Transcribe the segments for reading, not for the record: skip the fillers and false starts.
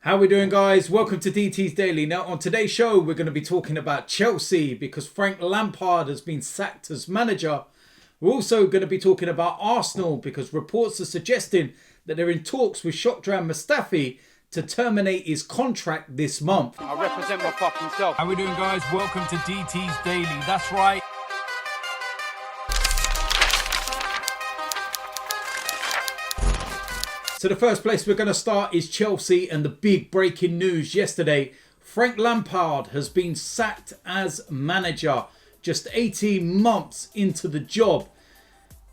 How we doing, guys? Welcome to DT's Daily. Now on today's show we're going to be talking about Chelsea because Frank Lampard has been sacked as manager. We're also going to be talking about Arsenal because reports are suggesting that they're in talks with Shotram Mustafi to terminate his contract this month. I represent my fucking self. How we doing, guys? Welcome to DT's Daily. That's right. So the first place we're going to start is Chelsea and the big breaking news yesterday. Frank Lampard has been sacked as manager just 18 months into the job.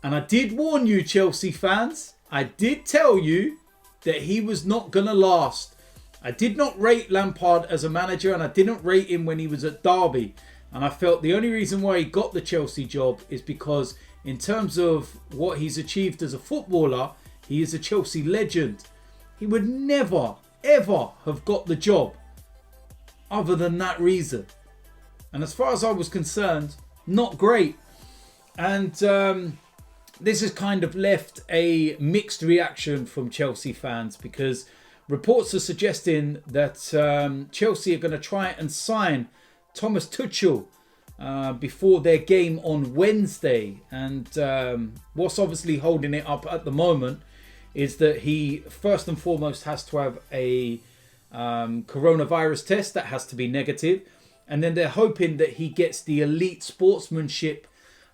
And I did warn you, Chelsea fans. I did tell you that he was not going to last. I did not rate Lampard as a manager and I didn't rate him when he was at Derby. And I felt the only reason why he got the Chelsea job is because in terms of what he's achieved as a footballer, he is a Chelsea legend. He would never, ever have got the job other than that reason. And as far as I was concerned, not great. And this has kind of left a mixed reaction from Chelsea fans because reports are suggesting that Chelsea are going to try and sign Thomas Tuchel before their game on Wednesday. And what's obviously holding it up at the moment is that he first and foremost has to have a coronavirus test that has to be negative. And then they're hoping that he gets the elite sportsmanship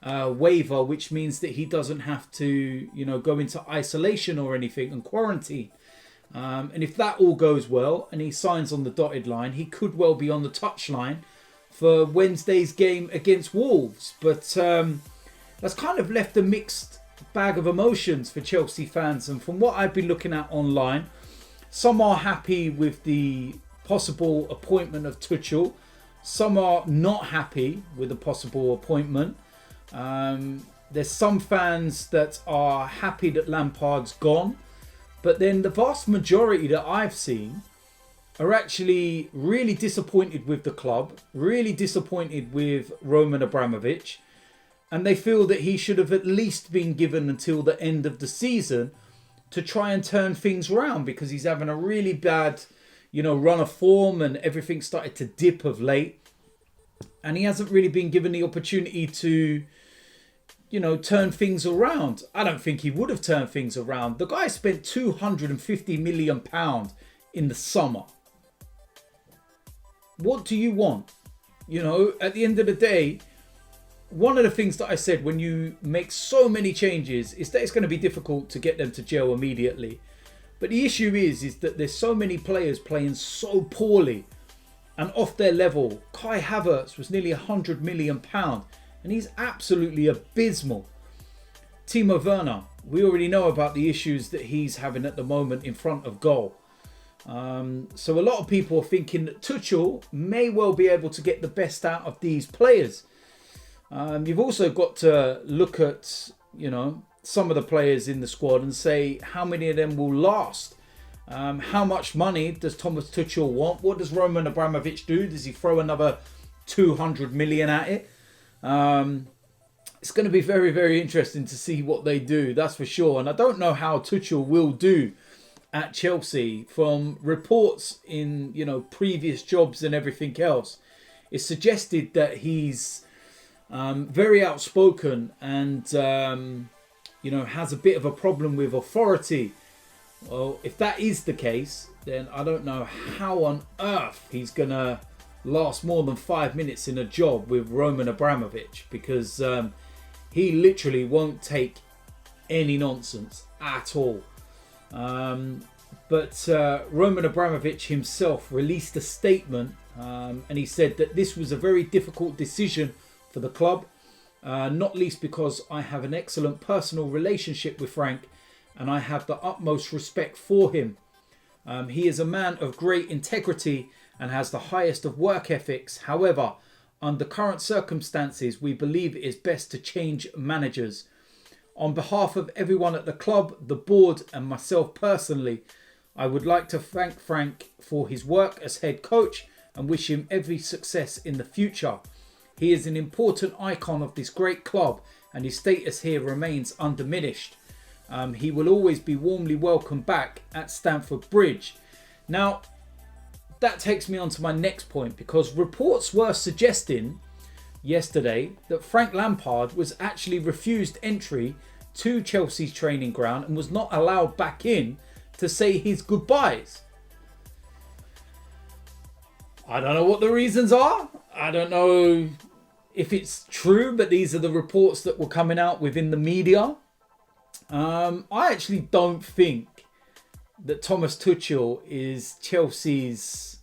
waiver, which means that he doesn't have to, go into isolation or anything and quarantine. And if that all goes well and he signs on the dotted line, he could well be on the touchline for Wednesday's game against Wolves. But that's kind of left a mixed bag of emotions for Chelsea fans. And from what I've been looking at online, some are happy with the possible appointment of Tuchel. Some are not happy with the possible appointment. There's some fans that are happy that Lampard's gone. But then the vast majority that I've seen are actually really disappointed with the club, really disappointed with Roman Abramovich, and they feel that he should have at least been given until the end of the season to try and turn things around because he's having a really bad, run of form and everything started to dip of late. And he hasn't really been given the opportunity to, turn things around. I don't think he would have turned things around. The guy spent £250 million in the summer. What do you want? At the end of the day, one of the things that I said when you make so many changes is that it's going to be difficult to get them to gel immediately. But the issue is that there's so many players playing so poorly and off their level. Kai Havertz was nearly £100 million and he's absolutely abysmal. Timo Werner, we already know about the issues that he's having at the moment in front of goal. So a lot of people are thinking that Tuchel may well be able to get the best out of these players. You've also got to look at, some of the players in the squad and say how many of them will last. How much money does Thomas Tuchel want? What does Roman Abramovich do? Does he throw another 200 million at it? It's going to be very, very interesting to see what they do. That's for sure. And I don't know how Tuchel will do at Chelsea. From reports in, previous jobs and everything else, it's suggested that he's very outspoken and, has a bit of a problem with authority. Well, if that is the case, then I don't know how on earth he's going to last more than 5 minutes in a job with Roman Abramovich because he literally won't take any nonsense at all. But Roman Abramovich himself released a statement and he said that this was a very difficult decision for the club, not least because I have an excellent personal relationship with Frank and I have the utmost respect for him. He is a man of great integrity and has the highest of work ethics. However, under current circumstances, we believe it is best to change managers. On behalf of everyone at the club, the board and myself personally, I would like to thank Frank for his work as head coach and wish him every success in the future. He is an important icon of this great club and his status here remains undiminished. He will always be warmly welcomed back at Stamford Bridge. Now, that takes me on to my next point, because reports were suggesting yesterday that Frank Lampard was actually refused entry to Chelsea's training ground and was not allowed back in to say his goodbyes. I don't know what the reasons are. I don't know if it's true, but these are the reports that were coming out within the media. I actually don't think that Thomas Tuchel is Chelsea's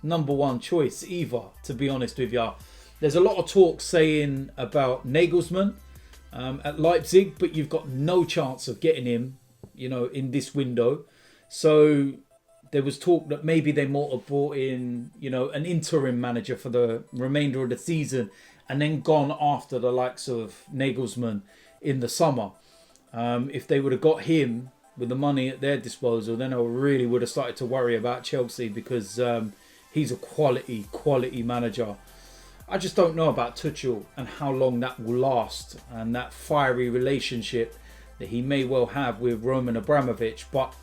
number one choice either, to be honest with you. There's a lot of talk saying about Nagelsmann at Leipzig, but you've got no chance of getting him, in this window. So there was talk that maybe they might have brought in, an interim manager for the remainder of the season and then gone after the likes of Nagelsmann in the summer. If they would have got him with the money at their disposal, then I really would have started to worry about Chelsea, because he's a quality manager. I just don't know about Tuchel and how long that will last, and that fiery relationship that he may well have with Roman Abramovich. But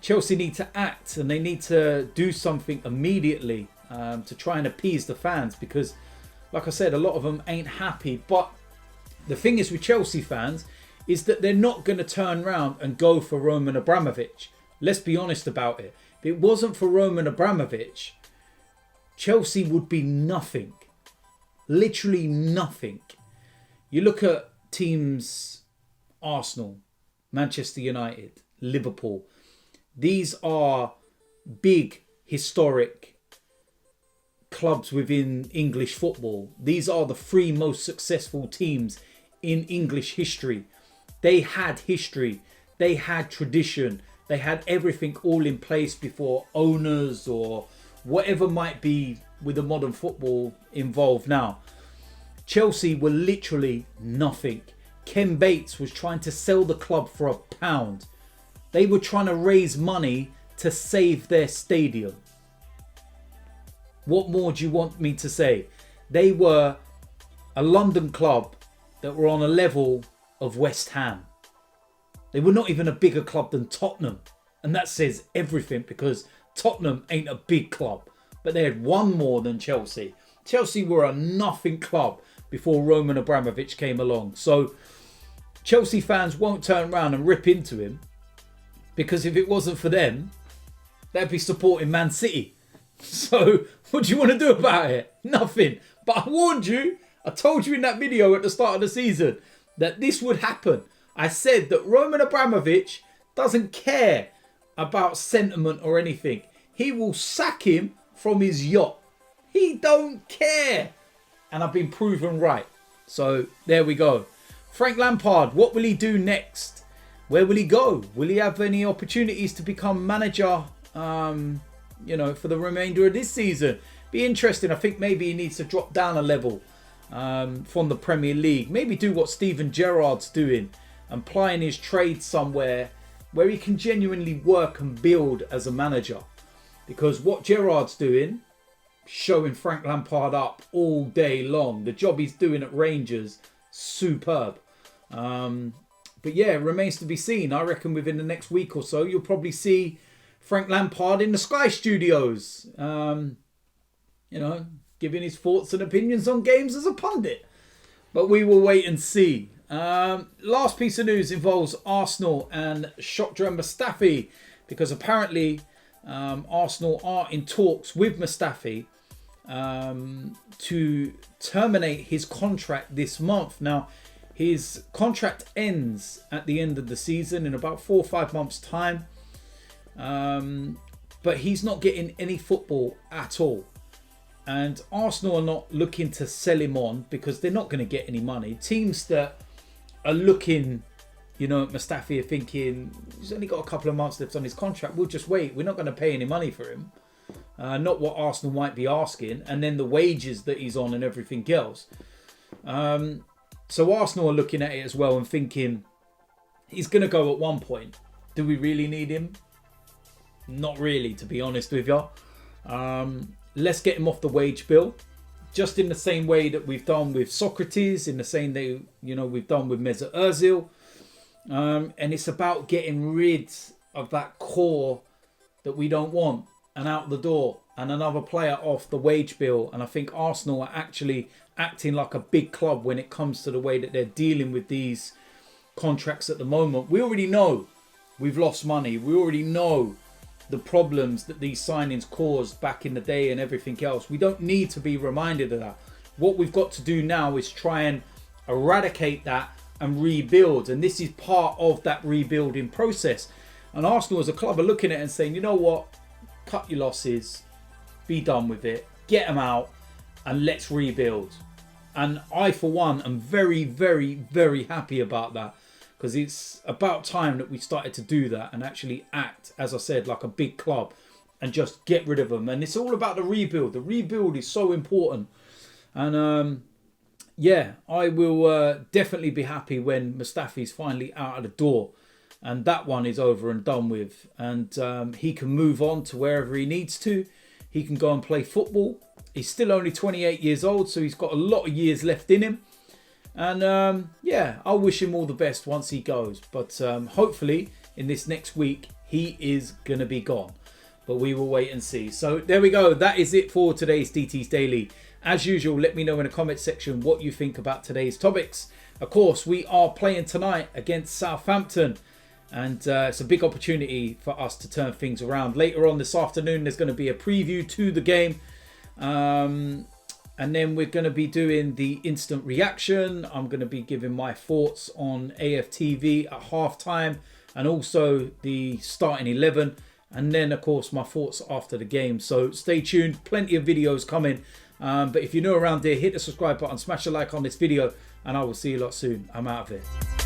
Chelsea need to act, and they need to do something immediately to try and appease the fans, because, like I said, a lot of them ain't happy. But the thing is with Chelsea fans is that they're not going to turn around and go for Roman Abramovich. Let's be honest about it. If it wasn't for Roman Abramovich, Chelsea would be nothing. Literally nothing. You look at teams, Arsenal, Manchester United, Liverpool. These are big, historic clubs within English football. These are the three most successful teams in English history. They had history. They had tradition. They had everything all in place before owners or whatever might be with the modern football involved now. Chelsea were literally nothing. Ken Bates was trying to sell the club for £1. They were trying to raise money to save their stadium. What more do you want me to say? They were a London club that were on a level of West Ham. They were not even a bigger club than Tottenham. And that says everything, because Tottenham ain't a big club. But they had one more than Chelsea. Chelsea were a nothing club before Roman Abramovich came along. So Chelsea fans won't turn around and rip into him, because if it wasn't for them, they'd be supporting Man City. So what do you want to do about it? Nothing. But I warned you. I told you in that video at the start of the season that this would happen. I said that Roman Abramovich doesn't care about sentiment or anything. He will sack him from his yacht. He don't care. And I've been proven right. So there we go. Frank Lampard, what will he do next? Where will he go? Will he have any opportunities to become manager, for the remainder of this season? Be interesting. I think maybe he needs to drop down a level from the Premier League. Maybe do what Steven Gerrard's doing and plying his trade somewhere where he can genuinely work and build as a manager. Because what Gerrard's doing, showing Frank Lampard up all day long. The job he's doing at Rangers, superb. But yeah, it remains to be seen. I reckon within the next week or so, you'll probably see Frank Lampard in the Sky Studios. Giving his thoughts and opinions on games as a pundit. But we will wait and see. Last piece of news involves Arsenal and Shkodran Mustafi, because apparently Arsenal are in talks with Mustafi to terminate his contract this month. Now, his contract ends at the end of the season in about 4 or 5 months' time. But he's not getting any football at all. And Arsenal are not looking to sell him on, because they're not going to get any money. Teams that are looking, at Mustafi are thinking, he's only got a couple of months left on his contract. We'll just wait. We're not going to pay any money for him. Not what Arsenal might be asking. And then the wages that he's on and everything else. So Arsenal are looking at it as well and thinking, he's going to go at one point. Do we really need him? Not really, to be honest with you. Let's get him off the wage bill. Just in the same way that we've done with Sokratis, in the same way, we've done with Mesut Ozil. And it's about getting rid of that core that we don't want. and out the door, and another player off the wage bill. And I think Arsenal are actually acting like a big club when it comes to the way that they're dealing with these contracts at the moment. We already know we've lost money. We already know the problems that these signings caused back in the day and everything else. We don't need to be reminded of that. What we've got to do now is try and eradicate that and rebuild. And this is part of that rebuilding process. And Arsenal as a club are looking at it and saying, you know what? Cut your losses. Be done with it. Get them out. And let's rebuild. And I, for one, am very, very, very happy about that. Because it's about time that we started to do that and actually act, as I said, like a big club and just get rid of them. And it's all about the rebuild. The rebuild is so important. And yeah, I will definitely be happy when Mustafi's finally out of the door and that one is over and done with. And he can move on to wherever he needs to. He can go and play football. He's still only 28 years old, so he's got a lot of years left in him. And yeah, I'll wish him all the best once he goes. But hopefully in this next week, he is going to be gone. But we will wait and see. So there we go. That is it for today's DT's Daily. As usual, let me know in the comment section what you think about today's topics. Of course, we are playing tonight against Southampton. And it's a big opportunity for us to turn things around. Later on this afternoon, there's going to be a preview to the game. And then we're going to be doing the instant reaction. I'm going to be giving my thoughts on AFTV at halftime and also the starting 11. And then, of course, my thoughts after the game. So stay tuned. Plenty of videos coming. But if you're new around here, hit the subscribe button, smash a like on this video, and I will see you lot soon. I'm out of here.